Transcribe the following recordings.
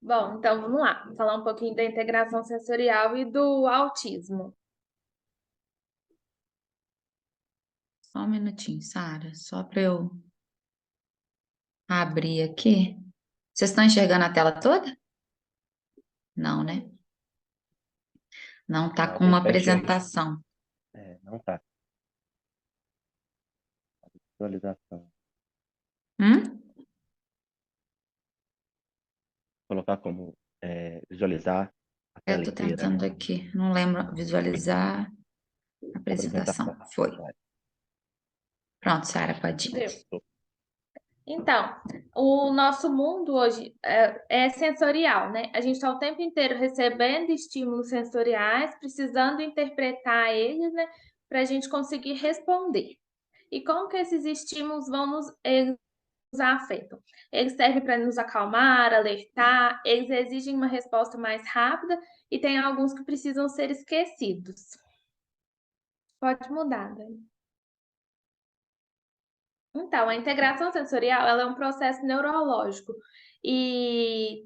Bom, então vamos lá, falar um pouquinho da integração sensorial e do autismo. Só um minutinho, Sara, só para eu abrir aqui. Vocês estão enxergando a tela toda? Não, né? Não tá Não, a com gente uma está enxergando. apresentação. Não tá. Visualização. Hum? Colocar como visualizar a Eu tela tô inteira, né? tentando aqui, não lembro visualizar a apresentação. Apresentação. Foi. Vai. Pronto, Sara, pode ir. Deu. Então, o nosso mundo hoje é sensorial, né? A gente está o tempo inteiro recebendo estímulos sensoriais, precisando interpretar eles, né, para a gente conseguir responder. E como que esses estímulos eles nos afetam? Eles servem para nos acalmar, alertar, eles exigem uma resposta mais rápida e tem alguns que precisam ser esquecidos. Pode mudar, né? Então, a integração sensorial, ela é um processo neurológico e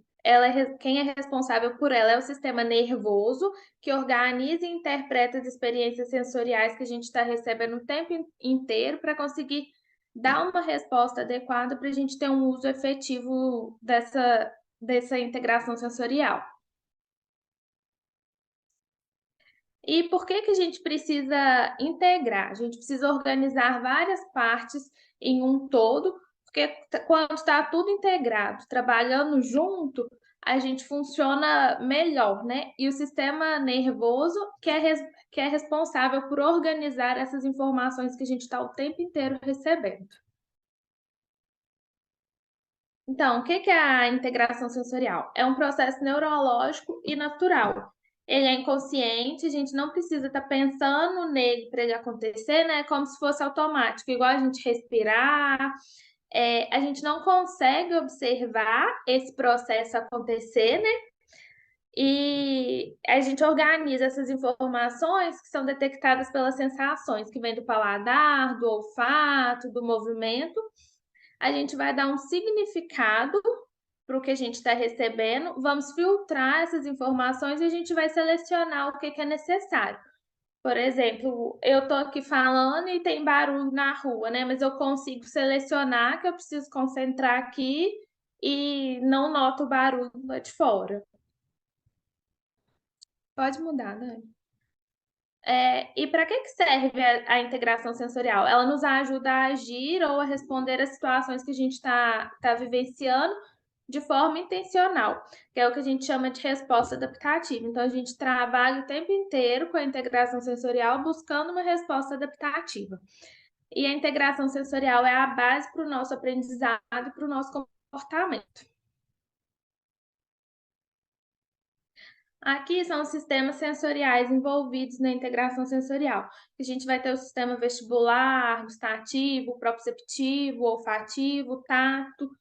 quem é responsável por ela é o sistema nervoso, que organiza e interpreta as experiências sensoriais que a gente está recebendo o tempo inteiro para conseguir dar uma resposta adequada para a gente ter um uso efetivo dessa integração sensorial. E por que que a gente precisa integrar? A gente precisa organizar várias partes em um todo, porque quando está tudo integrado, trabalhando junto, a gente funciona melhor, né? E o sistema nervoso que é responsável por organizar essas informações que a gente está o tempo inteiro recebendo. Então, o que que é a integração sensorial? É um processo neurológico e natural. Ele é inconsciente, a gente não precisa estar pensando nele para ele acontecer, né? Como se fosse automático, igual a gente respirar. A gente não consegue observar esse processo acontecer, né? E a gente organiza essas informações que são detectadas pelas sensações que vêm do paladar, do olfato, do movimento. A gente vai dar um significado para o que a gente está recebendo, vamos filtrar essas informações e a gente vai selecionar o que é necessário. Por exemplo, eu estou aqui falando e tem barulho na rua, né? Mas eu consigo selecionar que eu preciso concentrar aqui e não noto o barulho lá de fora. Pode mudar, né? E para que serve a integração sensorial? Ela nos ajuda a agir ou a responder às situações que a gente está vivenciando de forma intencional, que é o que a gente chama de resposta adaptativa. Então, a gente trabalha o tempo inteiro com a integração sensorial buscando uma resposta adaptativa. E a integração sensorial é a base para o nosso aprendizado e para o nosso comportamento. Aqui são os sistemas sensoriais envolvidos na integração sensorial. A gente vai ter o sistema vestibular, gustativo, proprioceptivo, olfativo, tato,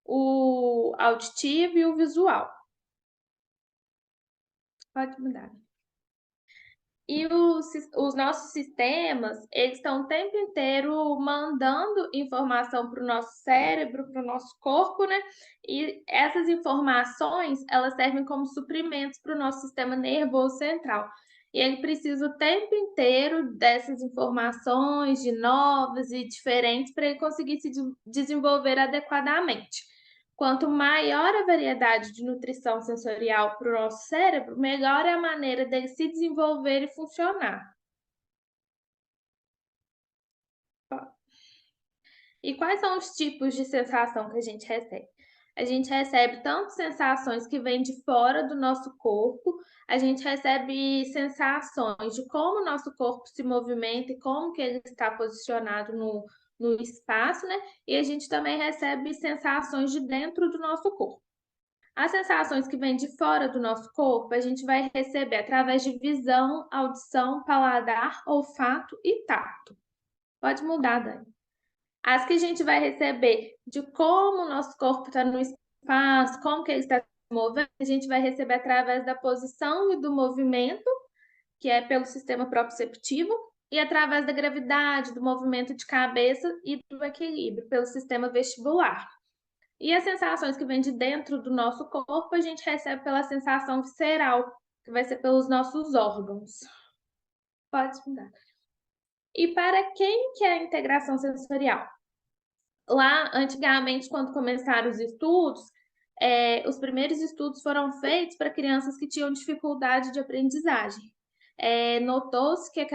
o auditivo e o visual. Pode mudar. E os nossos sistemas, eles estão o tempo inteiro mandando informação para o nosso cérebro, para o nosso corpo, né? E essas informações, elas servem como suprimentos para o nosso sistema nervoso central. E ele precisa o tempo inteiro dessas informações, de novas e diferentes, para ele conseguir se desenvolver adequadamente. Quanto maior a variedade de nutrição sensorial para o nosso cérebro, melhor é a maneira dele se desenvolver e funcionar. E quais são os tipos de sensação que a gente recebe? A gente recebe tanto sensações que vêm de fora do nosso corpo, a gente recebe sensações de como o nosso corpo se movimenta e como que ele está posicionado no espaço, né? E a gente também recebe sensações de dentro do nosso corpo. As sensações que vêm de fora do nosso corpo, a gente vai receber através de visão, audição, paladar, olfato e tato. Pode mudar, Dani. As que a gente vai receber de como o nosso corpo está no espaço, como que ele está se movendo, a gente vai receber através da posição e do movimento, que é pelo sistema proprioceptivo, e através da gravidade, do movimento de cabeça e do equilíbrio, pelo sistema vestibular. E as sensações que vêm de dentro do nosso corpo, a gente recebe pela sensação visceral, que vai ser pelos nossos órgãos. Pode mudar. E para quem que é a integração sensorial? Lá, antigamente, quando começaram os estudos, os primeiros estudos foram feitos para crianças que tinham dificuldade de aprendizagem. Notou-se que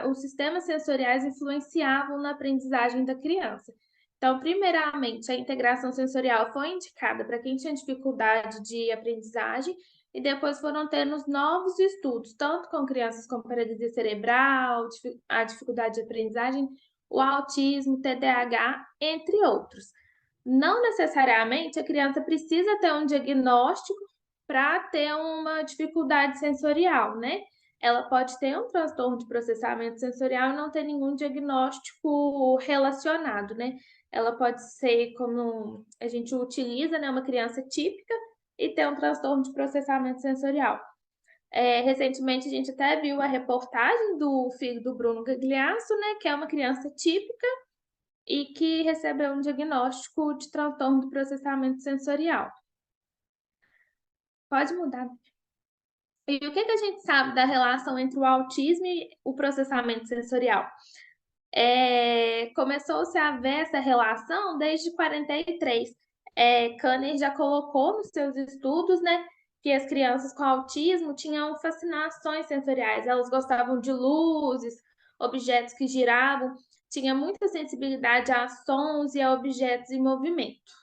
os sistemas sensoriais influenciavam na aprendizagem da criança. Então, primeiramente, a integração sensorial foi indicada para quem tinha dificuldade de aprendizagem, e depois foram tendo os novos estudos, tanto com crianças com paralisia cerebral, a dificuldade de aprendizagem, o autismo, TDAH, entre outros. Não necessariamente a criança precisa ter um diagnóstico para ter uma dificuldade sensorial, né? Ela pode ter um transtorno de processamento sensorial e não ter nenhum diagnóstico relacionado, né? Ela pode ser como a gente utiliza, né, uma criança típica e ter um transtorno de processamento sensorial. Recentemente a gente até viu a reportagem do filho do Bruno Gagliasso, né, que é uma criança típica e que recebeu um diagnóstico de transtorno do processamento sensorial. Pode mudar. E o que a gente sabe da relação entre o autismo e o processamento sensorial? Começou-se a ver essa relação desde 43. Kanner já colocou nos seus estudos, né, que as crianças com autismo tinham fascinações sensoriais, elas gostavam de luzes, objetos que giravam, tinha muita sensibilidade a sons e a objetos em movimento.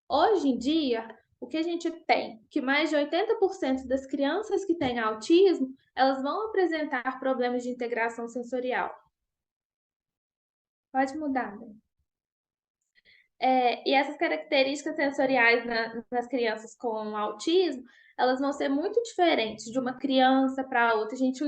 Hoje em dia, o que a gente tem? Que mais de 80% das crianças que têm autismo, elas vão apresentar problemas de integração sensorial. Pode mudar, né? E essas características sensoriais nas crianças com autismo, elas vão ser muito diferentes de uma criança para outra. A gente,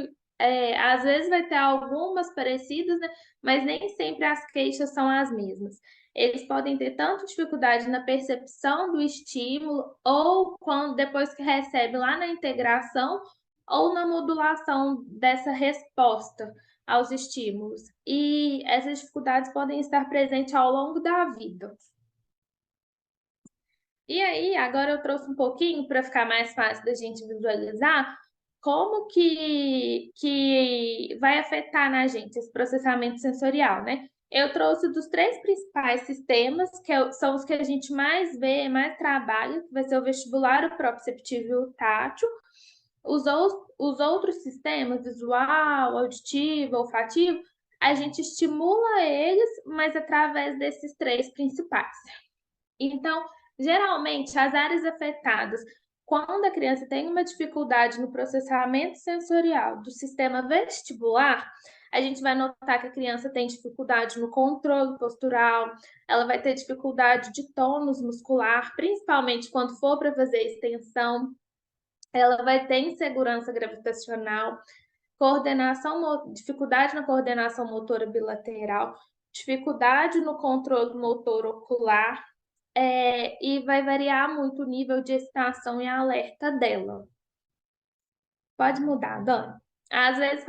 às vezes, vai ter algumas parecidas, né? Mas nem sempre as queixas são as mesmas. Eles podem ter tanto dificuldade na percepção do estímulo, ou depois que recebe lá na integração, ou na modulação dessa resposta aos estímulos. E essas dificuldades podem estar presentes ao longo da vida. E aí, agora eu trouxe um pouquinho para ficar mais fácil da gente visualizar como que vai afetar na gente esse processamento sensorial, né? Eu trouxe dos 3 principais sistemas, que são os que a gente mais vê, mais trabalha, que vai ser o vestibular, o proprioceptivo e o tátil. Os outros sistemas, visual, auditivo, olfativo, a gente estimula eles, mas através desses 3 principais. Então, geralmente, as áreas afetadas, quando a criança tem uma dificuldade no processamento sensorial do sistema vestibular, a gente vai notar que a criança tem dificuldade no controle postural, ela vai ter dificuldade de tônus muscular, principalmente quando for para fazer extensão, ela vai ter insegurança gravitacional, dificuldade na coordenação motora bilateral, dificuldade no controle motor ocular, e vai variar muito o nível de excitação e alerta dela. Pode mudar, Dani. Às vezes,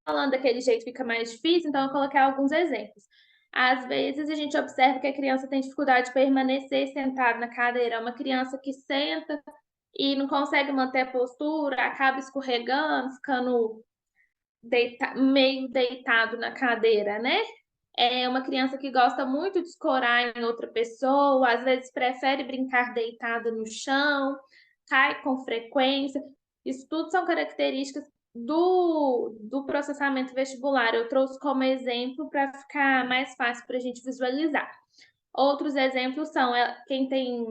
falando daquele jeito fica mais difícil, então eu coloquei alguns exemplos. Às vezes, a gente observa que a criança tem dificuldade de permanecer sentada na cadeira. É uma criança que senta e não consegue manter a postura, acaba escorregando, ficando meio deitado na cadeira, né? É uma criança que gosta muito de escorar em outra pessoa, às vezes prefere brincar deitada no chão, cai com frequência. Isso tudo são características do processamento vestibular. Eu trouxe como exemplo para ficar mais fácil para a gente visualizar. Outros exemplos são quem tem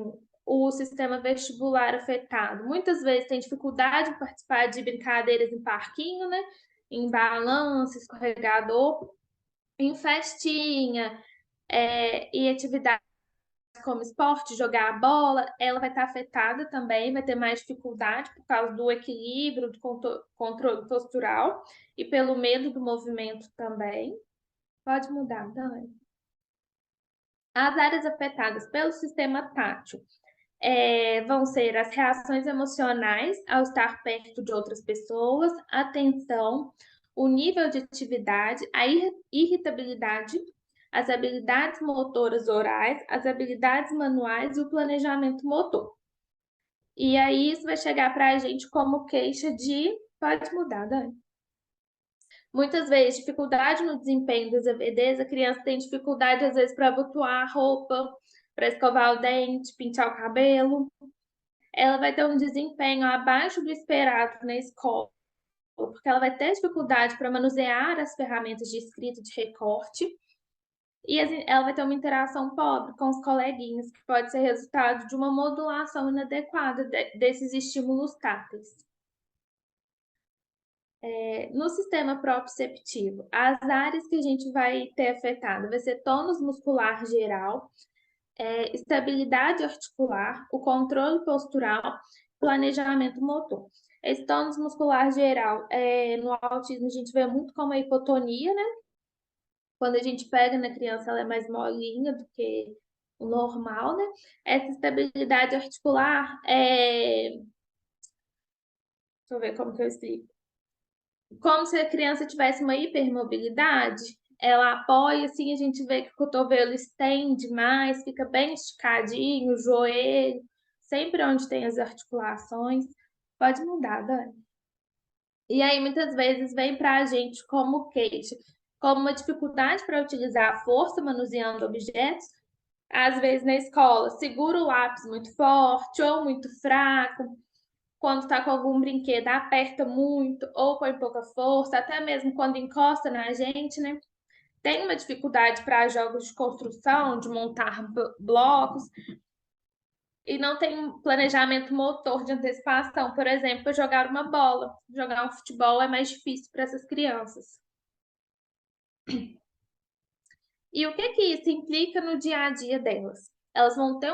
o sistema vestibular afetado. Muitas vezes tem dificuldade de participar de brincadeiras em parquinho, né? Em balanço, escorregador, em festinha, e atividades como esporte, jogar a bola, ela vai estar afetada também, vai ter mais dificuldade por causa do equilíbrio, do controle postural e pelo medo do movimento também. Pode mudar, Dani. As áreas afetadas pelo sistema tátil vão ser as reações emocionais ao estar perto de outras pessoas, a tensão, o nível de atividade, a irritabilidade, as habilidades motoras orais, as habilidades manuais e o planejamento motor. E aí isso vai chegar para a gente como queixa de... Pode mudar, Dani. Muitas vezes, dificuldade no desempenho das EVDs, a criança tem dificuldade, às vezes, para abotoar a roupa, para escovar o dente, pintar o cabelo. Ela vai ter um desempenho abaixo do esperado na escola, porque ela vai ter dificuldade para manusear as ferramentas de escrita, de recorte, e ela vai ter uma interação pobre com os coleguinhas, que pode ser resultado de uma modulação inadequada desses estímulos táteis. No sistema proprioceptivo, as áreas que a gente vai ter afetado vai ser tônus muscular geral, estabilidade articular, o controle postural, planejamento motor. Esse tônus muscular geral, no autismo a gente vê muito como a hipotonia, né? Quando a gente pega na criança, ela é mais molinha do que o normal, né? Essa estabilidade articular, deixa eu ver como que eu explico. Como se a criança tivesse uma hipermobilidade, ela apoia, assim, a gente vê que o cotovelo estende mais, fica bem esticadinho, o joelho, sempre onde tem as articulações. Pode mudar, Dani. E aí, muitas vezes, vem para a gente como queixa, como uma dificuldade para utilizar a força manuseando objetos, às vezes na escola, segura o lápis muito forte ou muito fraco, quando está com algum brinquedo, aperta muito ou põe pouca força, até mesmo quando encosta na gente, né? Tem uma dificuldade para jogos de construção, de montar blocos, e não tem um planejamento motor de antecipação. Por exemplo, jogar uma bola, jogar um futebol é mais difícil para essas crianças. E o que isso implica no dia a dia delas? Elas vão ter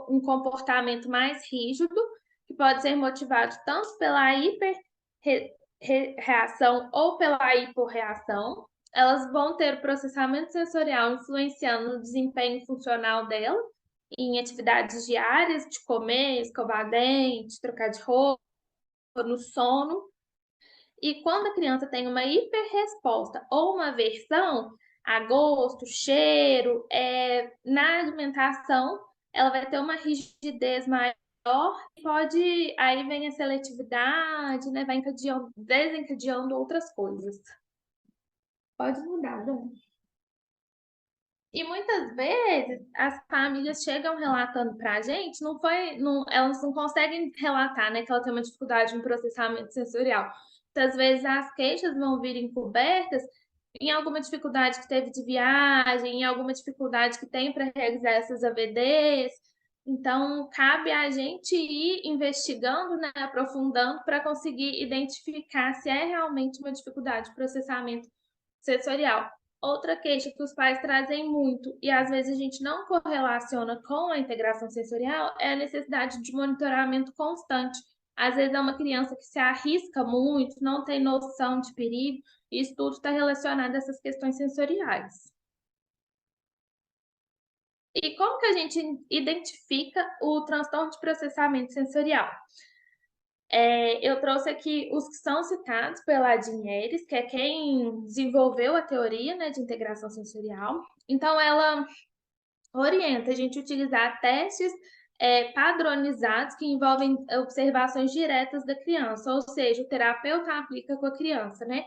um comportamento mais rígido, que pode ser motivado tanto pela hiperreação ou pela hiporreação. Elas vão ter o processamento sensorial influenciando no desempenho funcional dela, em atividades diárias, de comer, escovar dente, trocar de roupa, no sono. E quando a criança tem uma hiperresposta ou uma aversão a gosto, cheiro, na alimentação, ela vai ter uma rigidez maior, pode, aí vem a seletividade, né? Vai desencadeando outras coisas. Pode mudar, Dani. E muitas vezes as famílias chegam relatando para a gente, elas não conseguem relatar, né, que ela tem uma dificuldade no processamento sensorial. Muitas vezes as queixas vão vir encobertas em alguma dificuldade que teve de viagem, em alguma dificuldade que tem para realizar essas AVDs. Então, cabe a gente ir investigando, né, aprofundando para conseguir identificar se é realmente uma dificuldade de processamento sensorial. Outra queixa que os pais trazem muito, e às vezes a gente não correlaciona com a integração sensorial, é a necessidade de monitoramento constante. Às vezes é uma criança que se arrisca muito, não tem noção de perigo, e isso tudo está relacionado a essas questões sensoriais. E como que a gente identifica o transtorno de processamento sensorial? Eu trouxe aqui os que são citados pela Dinheires, que é quem desenvolveu a teoria, né, de integração sensorial. Então, ela orienta a gente a utilizar testes padronizados que envolvem observações diretas da criança, ou seja, o terapeuta aplica com a criança, né?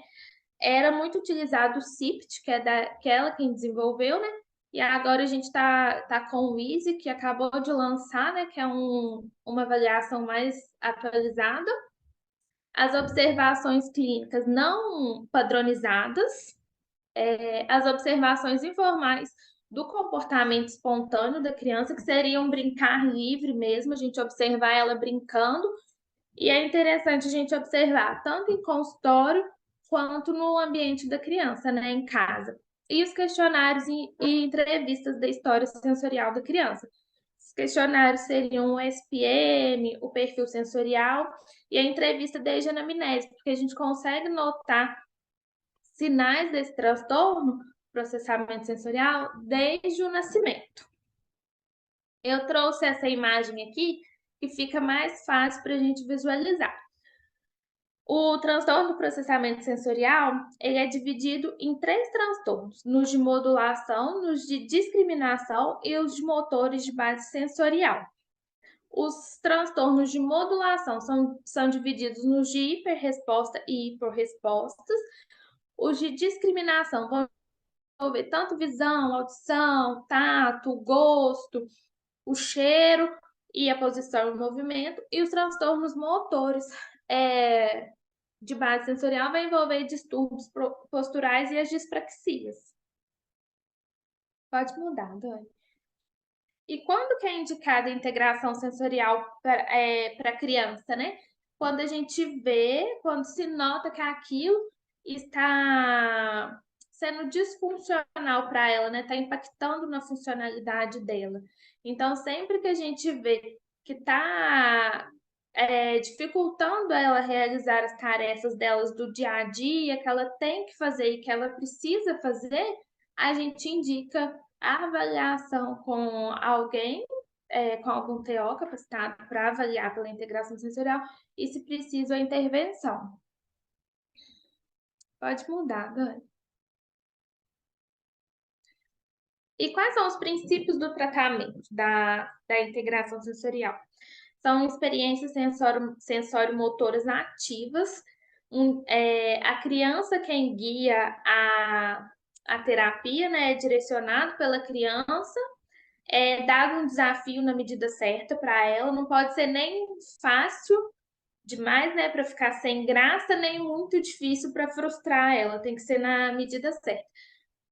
Era muito utilizado o CIPT, que é ela quem desenvolveu, né? E agora a gente está com o EASY, que acabou de lançar, né? Que é uma avaliação mais atualizada. As observações clínicas não padronizadas, as observações informais do comportamento espontâneo da criança, que seria um brincar livre mesmo, a gente observar ela brincando, e é interessante a gente observar tanto em consultório quanto no ambiente da criança, né, em casa. E os questionários e entrevistas da história sensorial da criança. Os questionários seriam o SPM, o perfil sensorial e a entrevista desde a anamnese, porque a gente consegue notar sinais desse transtorno, processamento sensorial, desde o nascimento. Eu trouxe essa imagem aqui que fica mais fácil para a gente visualizar. O transtorno do processamento sensorial, ele é dividido em 3 transtornos, nos de modulação, nos de discriminação e os de motores de base sensorial. Os transtornos de modulação são divididos nos de hiperresposta e hiporrespostas. Os de discriminação vão envolver tanto visão, audição, tato, gosto, o cheiro e a posição e o movimento. E os transtornos motores de base sensorial vai envolver distúrbios posturais e as dispraxias. Pode mudar, Dani. E quando que é indicada a integração sensorial para criança, né? Quando a gente vê, quando se nota que aquilo está sendo disfuncional para ela, né? Está impactando na funcionalidade dela. Então, sempre que a gente vê que está dificultando ela realizar as tarefas delas do dia a dia, que ela tem que fazer e que ela precisa fazer, a gente indica a avaliação com alguém, com algum TO capacitado para avaliar pela integração sensorial e, se preciso, a intervenção. Pode mudar, Dani. E quais são os princípios do tratamento da integração sensorial? São experiências sensório-motoras ativas. A criança quem guia a terapia, né, é direcionado pela criança, é dado um desafio na medida certa para ela, não pode ser nem fácil demais, né, para ficar sem graça, nem muito difícil para frustrar ela, tem que ser na medida certa.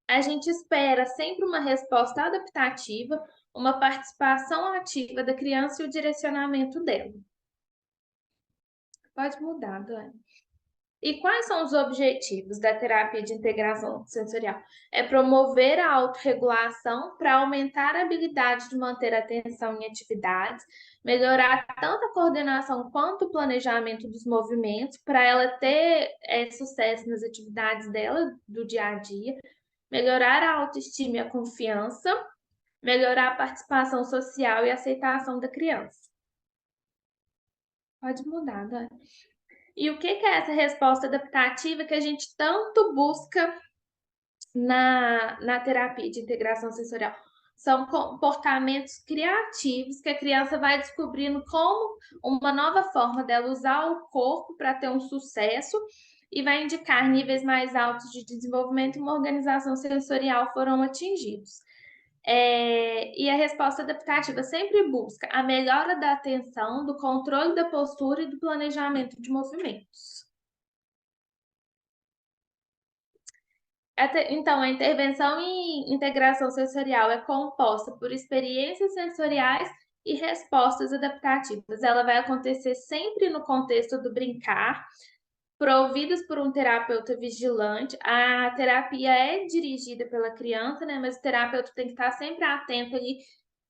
A gente espera sempre uma resposta adaptativa, uma participação ativa da criança e o direcionamento dela. Pode mudar, Dani. E quais são os objetivos da terapia de integração sensorial? É promover a autorregulação para aumentar a habilidade de manter a atenção em atividades, melhorar tanto a coordenação quanto o planejamento dos movimentos, para ela ter sucesso nas atividades dela do dia a dia, melhorar a autoestima e a confiança, melhorar a participação social e a aceitação da criança. Pode mudar, Dani. E o que é essa resposta adaptativa que a gente tanto busca na terapia de integração sensorial? São comportamentos criativos que a criança vai descobrindo como uma nova forma dela usar o corpo para ter um sucesso e vai indicar níveis mais altos de desenvolvimento e uma organização sensorial foram atingidos. E a resposta adaptativa sempre busca a melhora da atenção, do controle da postura e do planejamento de movimentos. Então, a intervenção em integração sensorial é composta por experiências sensoriais e respostas adaptativas. Ela vai acontecer sempre no contexto do brincar, providas por um terapeuta vigilante. A terapia é dirigida pela criança, né? Mas o terapeuta tem que estar sempre atento ali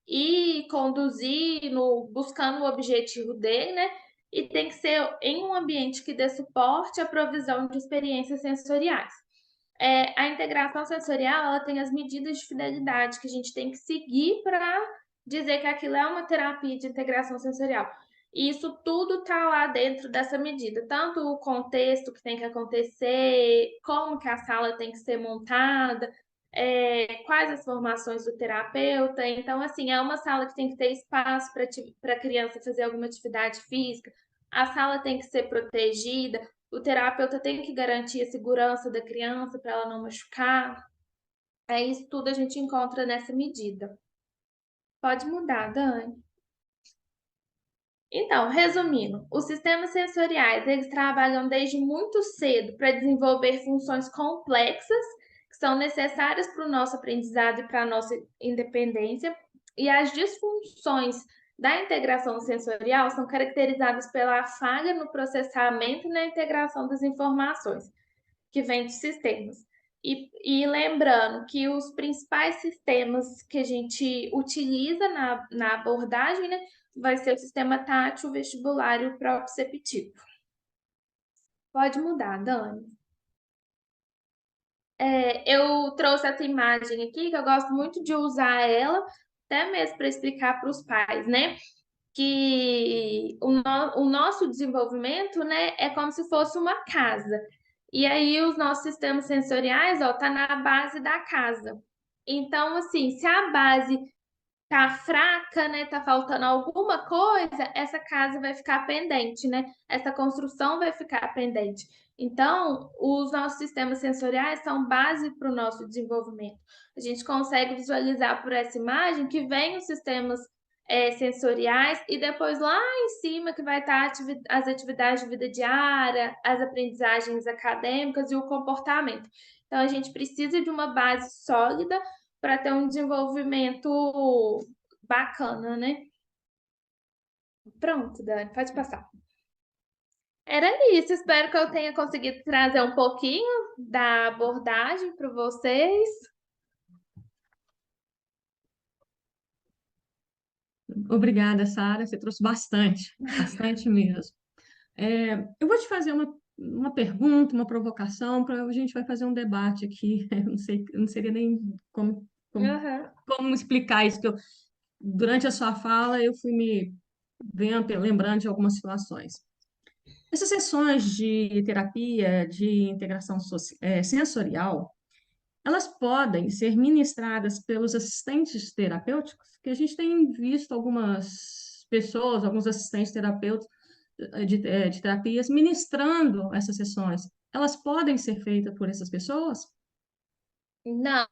e conduzindo, buscando o objetivo dele, né? E tem que ser em um ambiente que dê suporte à provisão de experiências sensoriais. A integração sensorial, ela tem as medidas de fidelidade que a gente tem que seguir para dizer que aquilo é uma terapia de integração sensorial. E isso tudo está lá dentro dessa medida, tanto o contexto que tem que acontecer, como que a sala tem que ser montada, quais as formações do terapeuta. Então, assim, é uma sala que tem que ter espaço para a criança fazer alguma atividade física, a sala tem que ser protegida, o terapeuta tem que garantir a segurança da criança para ela não machucar. Isso tudo a gente encontra nessa medida. Pode mudar, Dani. Então, resumindo, os sistemas sensoriais, eles trabalham desde muito cedo para desenvolver funções complexas que são necessárias para o nosso aprendizado e para a nossa independência, e as disfunções da integração sensorial são caracterizadas pela falha no processamento e na integração das informações que vêm dos sistemas. E lembrando que os principais sistemas que a gente utiliza na abordagem, né, vai ser o sistema tátil, vestibular e o proprioceptivo. Pode mudar, Dani. Eu trouxe essa imagem aqui, que eu gosto muito de usar ela, até mesmo para explicar para os pais, né? Que o o nosso desenvolvimento, né, é como se fosse uma casa. E aí os nossos sistemas sensoriais, ó, tá na base da casa. Então, assim, se a base tá fraca, né, tá faltando alguma coisa, essa casa vai ficar pendente, né? Essa construção vai ficar pendente. Então, os nossos sistemas sensoriais são base para o nosso desenvolvimento. A gente consegue visualizar por essa imagem que vem os sistemas sensoriais e depois lá em cima que vai estar as atividades de vida diária, as aprendizagens acadêmicas e o comportamento. Então, a gente precisa de uma base sólida para ter um desenvolvimento bacana, né? Pronto, Dani, pode passar. Era isso, espero que eu tenha conseguido trazer um pouquinho da abordagem para vocês. Obrigada, Sara, você trouxe bastante, bastante mesmo. Eu vou te fazer uma pergunta, uma provocação, para a gente vai fazer um debate aqui. Eu não sei, não seria nem como, Aham. como explicar isso, que durante a sua fala eu fui me lembrando de algumas situações. Essas sessões de terapia de integração sensorial, elas podem ser ministradas pelos assistentes terapêuticos, que a gente tem visto algumas pessoas, alguns assistentes terapeutas de terapias ministrando essas sessões. Elas podem ser feitas por essas pessoas? Não.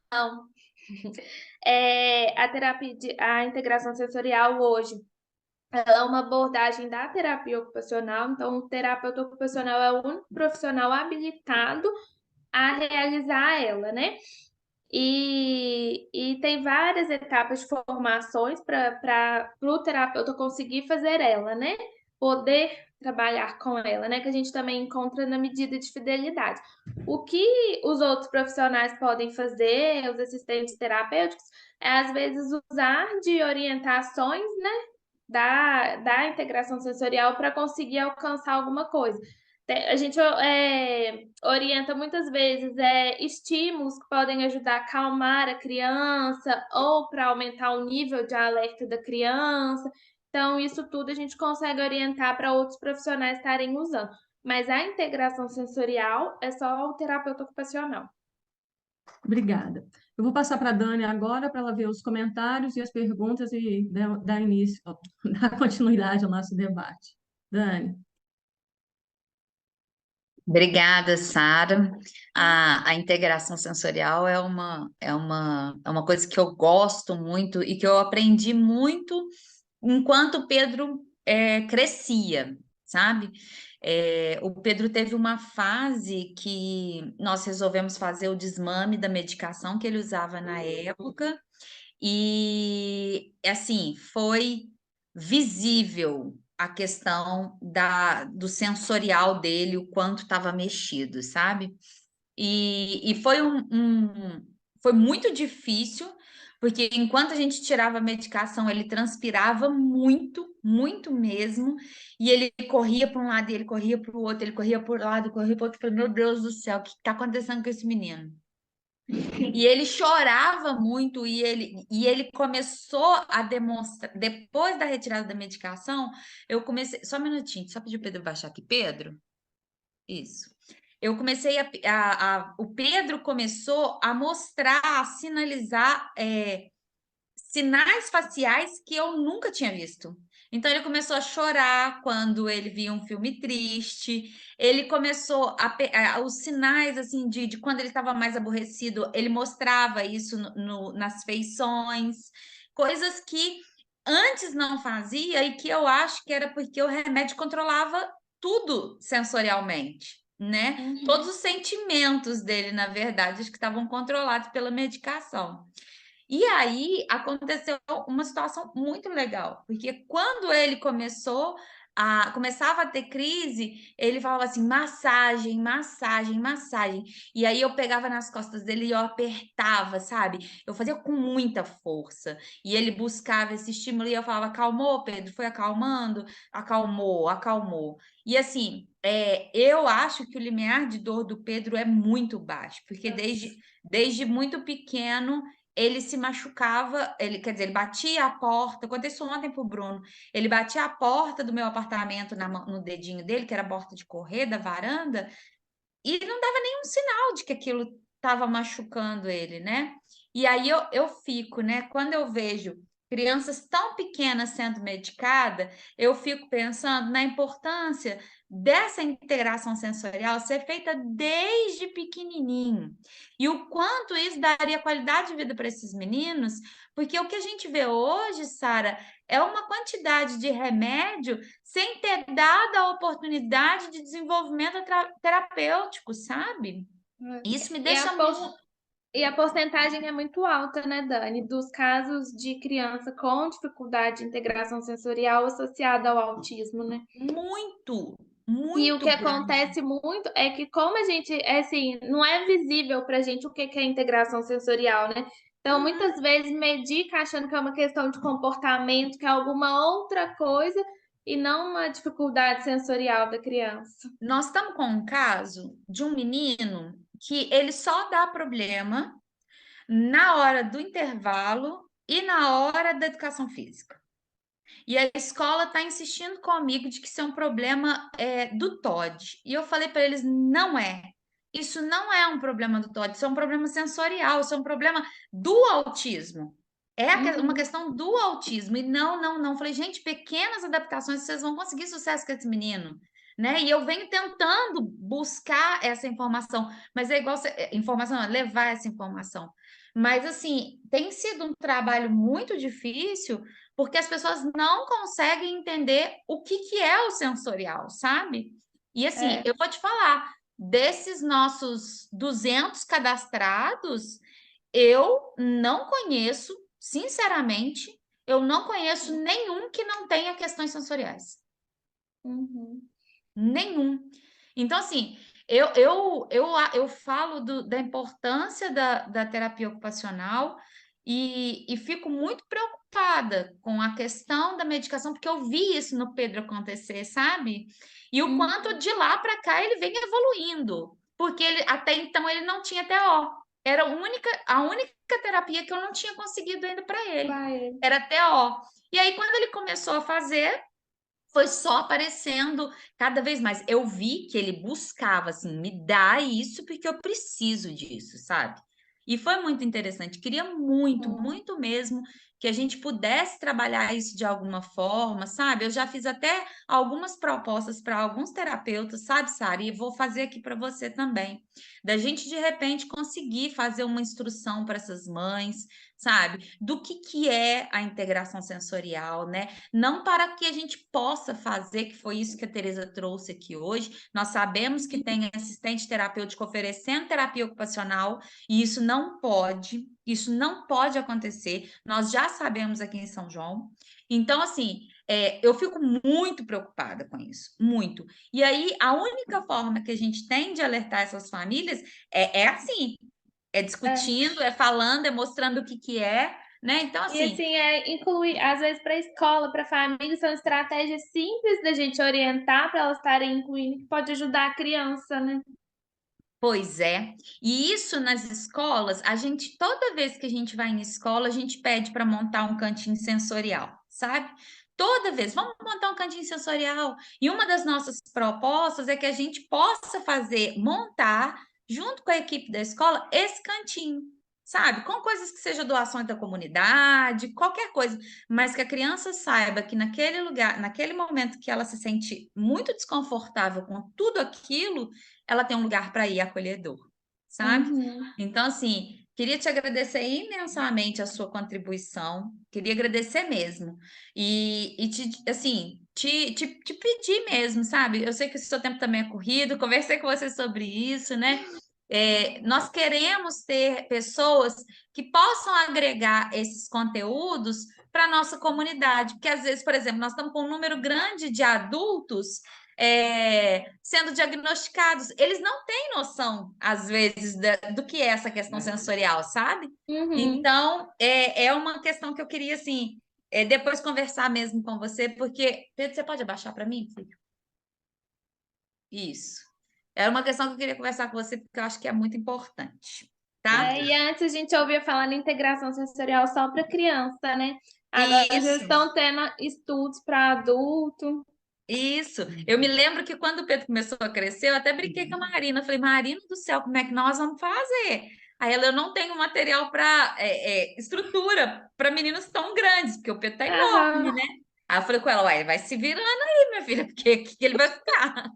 A terapia, a integração sensorial hoje, ela é uma abordagem da terapia ocupacional, então o terapeuta ocupacional é o único profissional habilitado a realizar ela, né? E tem várias etapas de formações para o terapeuta conseguir fazer ela, né? Poder trabalhar com ela, né? Que a gente também encontra na medida de fidelidade. O que os outros profissionais podem fazer, os assistentes terapêuticos, é às vezes usar de orientações, né? Da integração sensorial para conseguir alcançar alguma coisa. A gente orienta muitas vezes estímulos que podem ajudar a acalmar a criança ou para aumentar o nível de alerta da criança. Então, isso tudo a gente consegue orientar para outros profissionais estarem usando. Mas a integração sensorial é só o terapeuta ocupacional. Obrigada. Eu vou passar para a Dani agora para ela ver os comentários e as perguntas e dar início, dar continuidade ao nosso debate. Dani. Obrigada, Sara. A integração sensorial é uma coisa que eu gosto muito e que eu aprendi muito enquanto o Pedro crescia, sabe? O Pedro teve uma fase que nós resolvemos fazer o desmame da medicação que ele usava na época, e assim, foi visível a questão do sensorial dele, o quanto estava mexido, sabe? E foi foi muito difícil, porque enquanto a gente tirava a medicação, ele transpirava muito, muito mesmo, e ele corria para um lado, e ele corria para o outro, ele corria por um lado, corria para o outro. Eu falei, meu Deus do céu, o que está acontecendo com esse menino? E ele chorava muito, e ele começou a demonstrar, depois da retirada da medicação, eu comecei, só um minutinho, só pedir o Pedro baixar aqui, Pedro, isso. Eu comecei o Pedro começou a mostrar, a sinalizar sinais faciais que eu nunca tinha visto. Então ele começou a chorar quando ele via um filme triste. Ele começou os sinais assim de quando ele estava mais aborrecido, ele mostrava isso nas feições, coisas que antes não fazia e que eu acho que era porque o remédio controlava tudo sensorialmente, né? Uhum. Todos os sentimentos dele, na verdade, acho que estavam controlados pela medicação. E aí aconteceu uma situação muito legal, porque quando ele começava a ter crise, ele falava assim: massagem, massagem, massagem. E aí eu pegava nas costas dele e eu apertava, sabe? Eu fazia com muita força. E ele buscava esse estímulo e eu falava: acalmou, Pedro? Foi acalmando? Acalmou, acalmou. E assim, eu acho que o limiar de dor do Pedro é muito baixo, porque desde muito pequeno ele se machucava, quer dizer, ele batia a porta, contei isso ontem pro Bruno, ele batia a porta do meu apartamento no dedinho dele, que era a porta de correr da varanda, e não dava nenhum sinal de que aquilo estava machucando ele, né? E aí eu fico, né? Quando eu vejo crianças tão pequenas sendo medicadas, eu fico pensando na importância dessa integração sensorial ser feita desde pequenininho. E o quanto isso daria qualidade de vida para esses meninos, porque o que a gente vê hoje, Sara, é uma quantidade de remédio sem ter dado a oportunidade de desenvolvimento terapêutico, sabe? Isso me E a, deixa por- muito. e a porcentagem é muito alta, né, Dani, dos casos de criança com dificuldade de integração sensorial associada ao autismo, né? Muito, E o que muito grande. acontece muito é que, como a gente, assim, não é visível pra gente o que que é integração sensorial, né? Então, muitas vezes medica achando que é uma questão de comportamento, que é alguma outra coisa, e não uma dificuldade sensorial da criança. Nós estamos com um caso de um menino que ele só dá problema na hora do intervalo e na hora da educação física. E a escola está insistindo comigo de que isso é um problema do TOD. E eu falei para eles, não é. Isso não é um problema do TOD, isso é um problema sensorial, isso é um problema do autismo. Uma questão do autismo. E não. Falei, gente, pequenas adaptações, vocês vão conseguir sucesso com esse menino. Né? E eu venho tentando buscar essa informação, mas é igual informação, não, levar essa informação. Mas assim, tem sido um trabalho muito difícil, porque as pessoas não conseguem entender o que é o sensorial, sabe? E assim, É. eu vou te falar, desses nossos 200 cadastrados, eu não conheço, sinceramente, eu não conheço nenhum que não tenha questões sensoriais. Uhum. Nenhum. Então, assim, eu falo da importância da terapia ocupacional e fico muito preocupada com a questão da medicação, porque eu vi isso no Pedro acontecer, sabe? E o quanto de lá para cá ele vem evoluindo, porque até então ele não tinha TO. Era a única terapia que eu não tinha conseguido ainda para ele. Vai. Era TO. E aí, quando ele começou a fazer, foi só aparecendo cada vez mais. Eu vi que ele buscava, assim, me dá isso porque eu preciso disso, sabe? E foi muito interessante. Queria muito, muito mesmo que a gente pudesse trabalhar isso de alguma forma, sabe? Eu já fiz até algumas propostas para alguns terapeutas, sabe, Sara? E vou fazer aqui para você também. Da gente, de repente, conseguir fazer uma instrução para essas mães, sabe? Do que é a integração sensorial, né? Não para que a gente possa fazer, que foi isso que a Teresa trouxe aqui hoje. Nós sabemos que tem assistente terapêutico oferecendo terapia ocupacional, e isso não pode acontecer. Nós já sabemos aqui em São João. Então, assim, eu fico muito preocupada com isso, muito. E aí, a única forma que a gente tem de alertar essas famílias assim, discutindo, falando, mostrando o que é, né? Então, E assim, assim, incluir, às vezes, para a escola, para a família, são estratégias simples da gente orientar para elas estarem incluindo, que pode ajudar a criança, né? pois é. E isso nas escolas, toda vez que a gente vai em escola, a gente pede para montar um cantinho sensorial, sabe? Toda vez, vamos montar um cantinho sensorial. E uma das nossas propostas é que a gente possa montar, junto com a equipe da escola, esse cantinho, sabe? Com coisas que sejam doações da comunidade, qualquer coisa, mas que a criança saiba que naquele lugar, naquele momento que ela se sente muito desconfortável com tudo aquilo, ela tem um lugar para ir acolhedor, sabe? Uhum. Então, assim, queria te agradecer imensamente a sua contribuição, queria agradecer mesmo. E te pedir mesmo, sabe? Eu sei que o seu tempo também é corrido, conversei com você sobre isso, né? Nós queremos ter pessoas que possam agregar esses conteúdos para a nossa comunidade, porque às vezes, por exemplo, nós estamos com um número grande de adultos sendo diagnosticados, eles não têm noção, às vezes, do que é essa questão sensorial, sabe? Uhum. Então, é uma questão que eu queria, assim, depois conversar mesmo com você, porque, Pedro, você pode abaixar para mim, filho? Isso. Era uma questão que eu queria conversar com você, porque eu acho que é muito importante. tá? E antes a gente ouvia falar na integração sensorial só para criança, né? Agora já Isso. estão tendo estudos para adulto. Isso. Eu me lembro que quando o Pedro começou a crescer, eu até brinquei com a Marina. Falei, Marina do céu, como é que nós vamos fazer? Aí ela, eu não tenho material para estrutura para meninos tão grandes, porque o Pedro tá enorme, Aham. né? Aí eu falei com ela, uai, ele vai se virando aí, minha filha, porque aqui que ele vai ficar.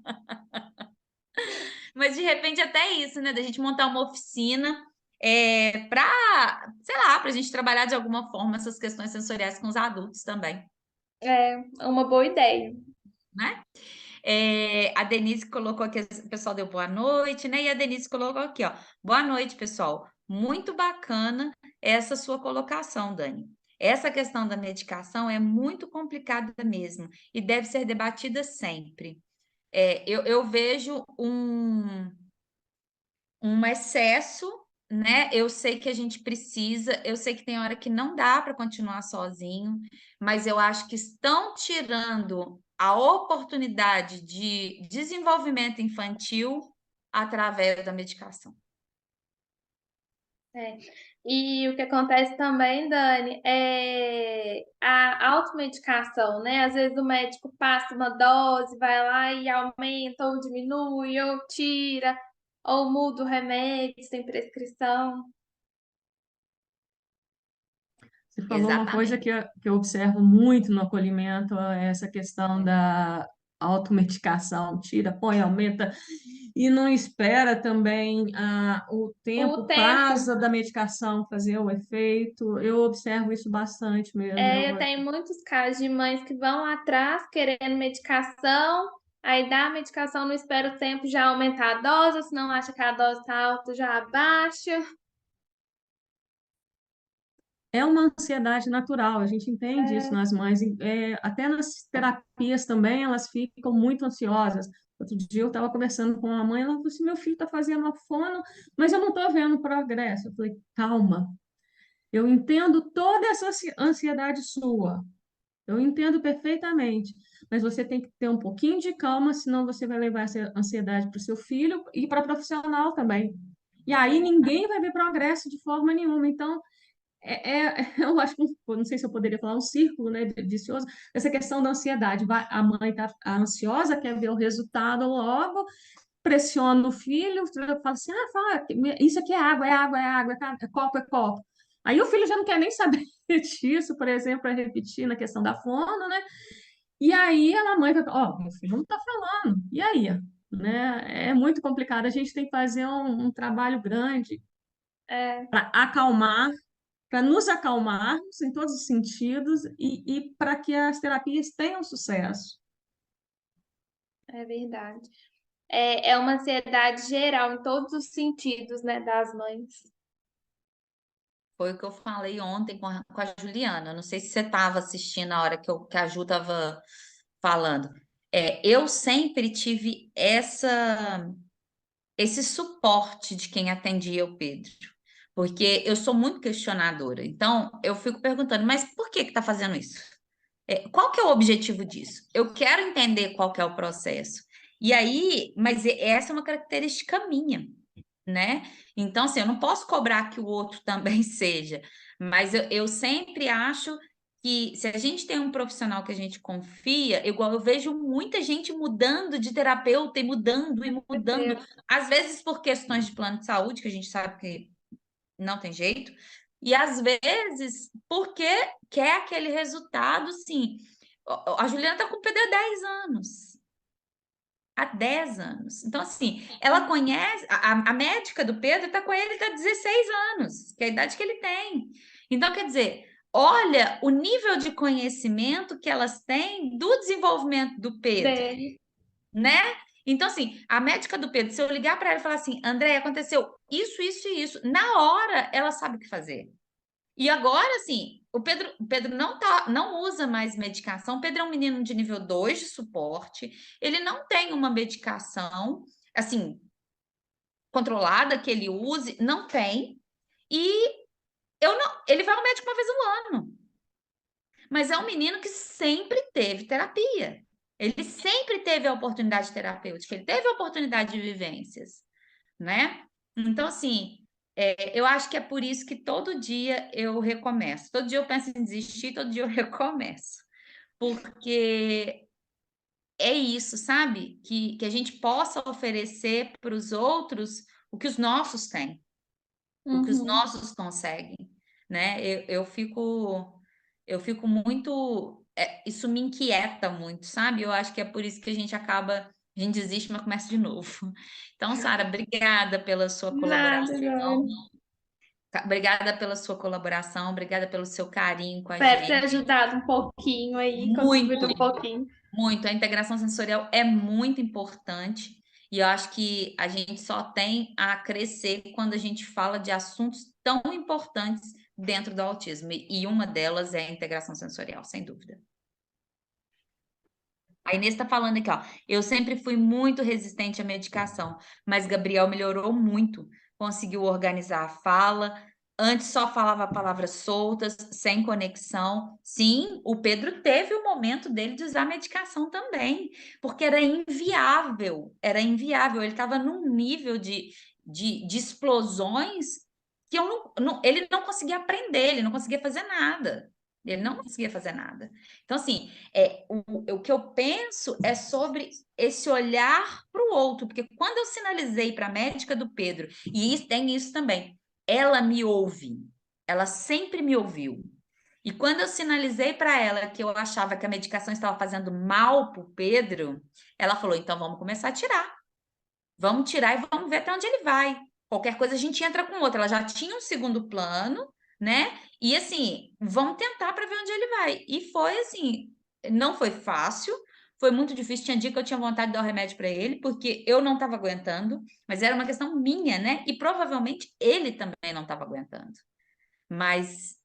Mas de repente até isso, né? Da gente montar uma oficina para, sei lá, para a gente trabalhar de alguma forma essas questões sensoriais com os adultos também, É uma boa ideia. né? A Denise colocou aqui, o pessoal deu boa noite, né? E a Denise colocou aqui, ó. Boa noite, pessoal. Muito bacana essa sua colocação, Dani. Essa questão da medicação é muito complicada mesmo e deve ser debatida sempre. Eu vejo um excesso, né? Eu sei que a gente precisa, eu sei que tem hora que não dá para continuar sozinho, mas eu acho que estão tirando a oportunidade de desenvolvimento infantil através da medicação. É. E o que acontece também, Dani, é a automedicação, né? Às vezes o médico passa uma dose, vai lá e aumenta, ou diminui, ou tira, ou muda o remédio sem prescrição. Você falou uma coisa Exatamente. que eu observo muito no acolhimento, é essa questão da automedicação, tira, põe, aumenta, e não espera também o tempo, O o tempo, prazo da medicação fazer o efeito. Eu observo isso bastante mesmo. eu tenho muitos casos de mães que vão atrás querendo medicação, aí dá a medicação, não espera o tempo já aumentar a dose, senão acha que a dose está alta, já abaixa. É uma ansiedade natural, a gente entende isso nas mães, até nas terapias também elas ficam muito ansiosas. Outro dia eu estava conversando com uma mãe, ela falou assim: meu filho está fazendo a fono, mas eu não estou vendo progresso. Eu falei: calma, eu entendo toda essa ansiedade sua, eu entendo perfeitamente, mas você tem que ter um pouquinho de calma, senão você vai levar essa ansiedade para o seu filho e para profissional também. E aí ninguém vai ver progresso de forma nenhuma. Então, eu acho que, não sei se eu poderia falar um círculo, né, vicioso, essa questão da ansiedade. A mãe está ansiosa, quer ver o resultado logo, pressiona o filho, fala assim, fala, isso aqui é água, é água, é água, é copo, é copo. Aí o filho já não quer nem saber disso, por exemplo, para repetir na questão da fono, né? E aí a mãe vai, meu filho não está falando, e aí? Né? É muito complicado, a gente tem que fazer um trabalho grande É, para acalmar, para nos acalmarmos em todos os sentidos e para que as terapias tenham sucesso. é verdade. É uma ansiedade geral em todos os sentidos, né, das mães. Foi o que eu falei ontem com a Juliana. Não sei se você estava assistindo a hora que a Ju estava falando. Eu sempre tive esse suporte de quem atendia o Pedro, porque eu sou muito questionadora. Então, eu fico perguntando, mas por que está fazendo isso? Qual que é o objetivo disso? Eu quero entender qual que é o processo. E aí, mas essa é uma característica minha, né? Então, assim, eu não posso cobrar que o outro também seja, mas eu sempre acho que se a gente tem um profissional que a gente confia, igual eu vejo muita gente mudando de terapeuta e mudando, às vezes por questões de plano de saúde, que a gente sabe que não tem jeito, e às vezes porque quer aquele resultado, sim. A Juliana está com o PD há 10 anos. Há 10 anos. Então, assim, ela conhece, a médica do Pedro está com ele há 16 anos, que é a idade que ele tem. Então, quer dizer, olha o nível de conhecimento que elas têm do desenvolvimento do Pedro, Dele. né? Então, assim, a médica do Pedro, se eu ligar para ela e falar assim, André, aconteceu isso, isso e isso, na hora ela sabe o que fazer. E agora, assim, o Pedro não usa mais medicação. O Pedro é um menino de nível 2 de suporte. Ele não tem uma medicação, assim, controlada que ele use, não tem. E ele vai ao médico uma vez no ano. Mas é um menino que sempre teve terapia. Ele sempre teve a oportunidade terapêutica, ele teve a oportunidade de vivências, né? Então, assim, eu acho que é por isso que todo dia eu recomeço. Todo dia eu penso em desistir, todo dia eu recomeço. Porque é isso, sabe? Que a gente possa oferecer para os outros o que os nossos têm, o que os Uhum. nossos conseguem, né? Eu fico muito, isso me inquieta muito, sabe? Eu acho que é por isso que a gente desiste, mas começa de novo. Então, Sara, obrigada pela sua Nada, colaboração. Joana. Obrigada pela sua colaboração, obrigada pelo seu carinho com a Espero ter gente. ajudado um pouquinho aí, contribuído Muito, um pouquinho. muito. A integração sensorial é muito importante e eu acho que a gente só tem a crescer quando a gente fala de assuntos tão importantes dentro do autismo. E uma delas é a integração sensorial, sem dúvida. A Inês está falando aqui, ó. Eu sempre fui muito resistente à medicação, mas Gabriel melhorou muito. Conseguiu organizar a fala. Antes só falava palavras soltas, sem conexão. Sim, o Pedro teve o momento dele de usar medicação também, porque era inviável. Era inviável. Ele estava num nível de explosões que ele não conseguia aprender, ele não conseguia fazer nada. Ele não conseguia fazer nada. Então, assim, o que eu penso é sobre esse olhar para o outro, porque quando eu sinalizei para a médica do Pedro, e tem isso também, ela me ouve, ela sempre me ouviu. E quando eu sinalizei para ela que eu achava que a medicação estava fazendo mal para o Pedro, ela falou: então vamos começar a tirar. Vamos tirar e vamos ver até onde ele vai. Qualquer coisa a gente entra com outra. Ela já tinha um segundo plano, né? E assim, vamos tentar para ver onde ele vai. E foi assim, não foi fácil, foi muito difícil. Tinha dia que eu tinha vontade de dar o remédio para ele, porque eu não estava aguentando, mas era uma questão minha, né? E provavelmente ele também não estava aguentando. Mas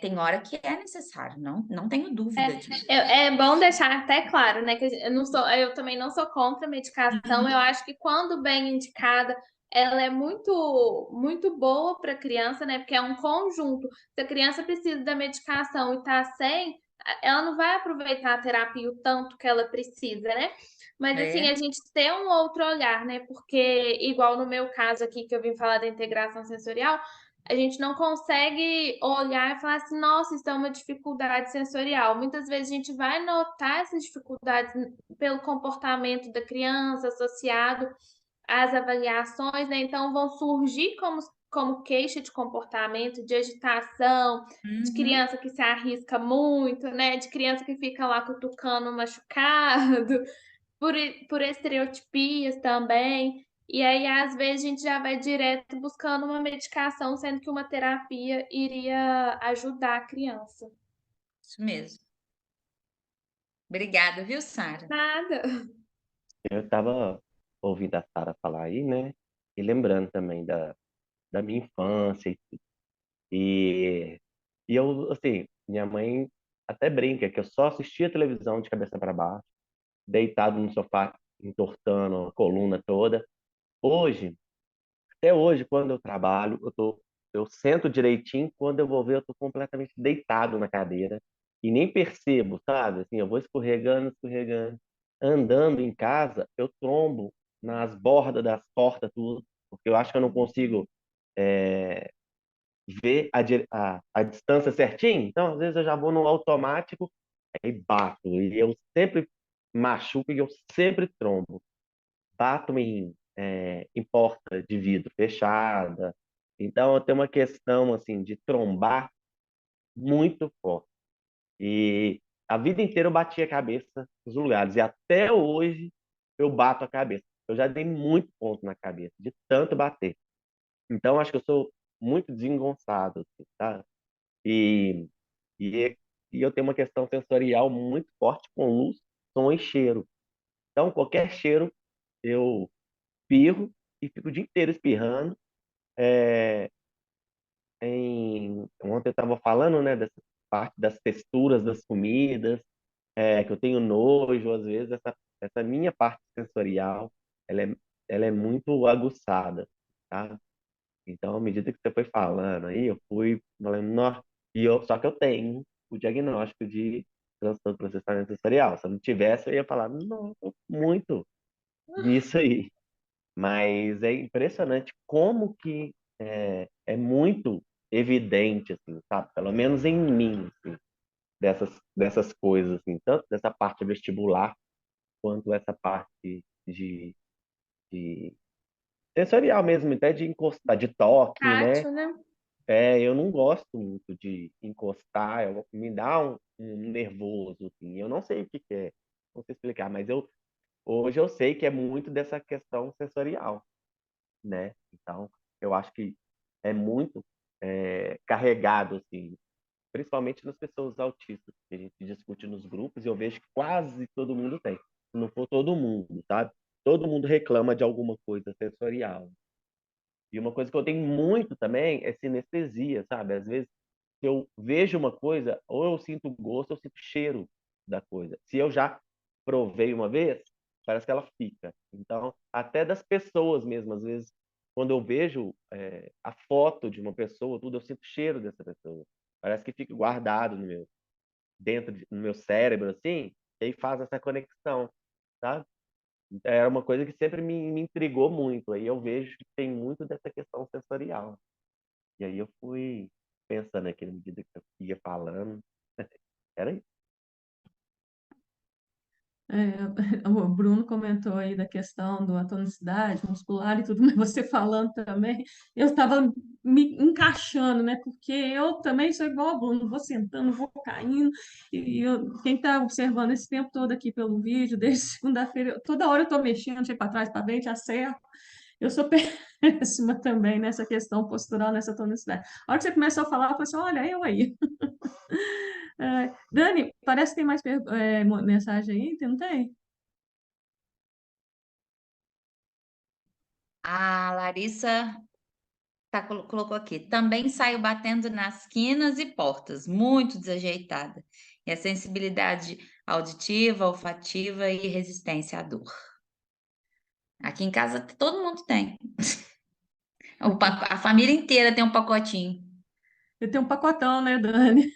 tem hora que é necessário, não tenho dúvida disso. É bom deixar até claro, né, que eu também não sou contra a medicação. Eu acho que quando bem indicada, ela é muito muito boa para a criança, né? Porque é um conjunto. Se a criança precisa da medicação e tá sem, ela não vai aproveitar a terapia o tanto que ela precisa, né? Mas assim, a É, gente tem um outro olhar, né? Porque igual no meu caso aqui que eu vim falar da integração sensorial, a gente não consegue olhar e falar assim, nossa, isso é uma dificuldade sensorial. Muitas vezes a gente vai notar essas dificuldades pelo comportamento da criança associado às avaliações, né? Então vão surgir como queixa de comportamento, de agitação, de uhum, criança que se arrisca muito, né? De criança que fica lá cutucando o machucado, por estereotipias também. E aí, às vezes, a gente já vai direto buscando uma medicação, sendo que uma terapia iria ajudar a criança. isso mesmo. Obrigada, viu, Sara? Nada. Eu estava ouvindo a Sara falar aí, né? E lembrando também da minha infância e, e eu, assim, minha mãe até brinca que eu só assistia televisão de cabeça para baixo, deitado no sofá, entortando a coluna toda. Hoje, até hoje, quando eu trabalho, eu sento direitinho, quando eu vou ver, eu tô completamente deitado na cadeira e nem percebo, sabe? Assim, eu vou escorregando, escorregando. Andando em casa, eu trombo nas bordas das portas, tudo, porque eu acho que eu não consigo ver a distância certinho. Então, às vezes, eu já vou no automático, aí bato. E eu sempre machuco e eu sempre trombo. Bato em porta de vidro fechada. Então, eu tenho uma questão assim de trombar muito forte. E a vida inteira eu bati a cabeça nos lugares. E até hoje eu bato a cabeça. Eu já dei muito ponto na cabeça, de tanto bater. Então, acho que eu sou muito desengonçado, assim, tá? E, e, e eu tenho uma questão sensorial muito forte com luz, som e cheiro. Então, qualquer cheiro, eu espirro e fico o dia inteiro espirrando. É, ontem eu estava falando, né, dessa parte das texturas das comidas, que eu tenho nojo, às vezes, essa minha parte sensorial, ela é muito aguçada, tá? Então, à medida que você foi falando aí, eu fui falando, "Nó", só que eu tenho o diagnóstico de transtorno de processamento sensorial. Se eu não tivesse, eu ia falar, não, muito nisso aí. Mas é impressionante como que é muito evidente, assim, sabe? Pelo menos em mim, assim, dessas coisas, assim, tanto dessa parte vestibular quanto essa parte de sensorial mesmo, até de encostar, de toque, né? Tátil, né? Eu não gosto muito de encostar, me dá um nervoso, assim. Eu não sei o que que é, não sei explicar, mas hoje eu sei que é muito dessa questão sensorial, né? Então, eu acho que é muito carregado, assim, principalmente nas pessoas autistas, que a gente discute nos grupos, e eu vejo que quase todo mundo tem. Se não for todo mundo, sabe? Todo mundo reclama de alguma coisa sensorial. E uma coisa que eu tenho muito também é sinestesia, sabe? Às vezes, se eu vejo uma coisa, ou eu sinto gosto, ou eu sinto cheiro da coisa. Se eu já provei uma vez, parece que ela fica. Então, até das pessoas mesmo, às vezes, quando eu vejo a foto de uma pessoa, tudo, eu sinto cheiro dessa pessoa. Parece que fica guardado no meu cérebro, assim, e aí faz essa conexão, sabe? Era uma coisa que sempre me intrigou muito. Aí eu vejo que tem muito dessa questão sensorial. E aí eu fui pensando aqui na medida que eu ia falando. Era isso. O Bruno comentou aí da questão da tonicidade muscular e tudo, mas você falando também, eu estava me encaixando, né? Porque eu também sou igual ao Bruno, vou sentando, vou caindo, quem está observando esse tempo todo aqui pelo vídeo, desde segunda-feira, toda hora eu estou mexendo, deixei para trás, para frente, acerto. Eu sou péssima também nessa questão postural, nessa tonicidade. A hora que você começou a falar, eu falei assim, olha, eu aí. Dani, parece que tem mais mensagem aí, não tem? A Larissa colocou aqui. Também saio batendo nas quinas e portas, muito desajeitada. E a sensibilidade auditiva, olfativa e resistência à dor. Aqui em casa todo mundo tem. A família inteira tem um pacotinho. Eu tenho um pacotão, né, Dani?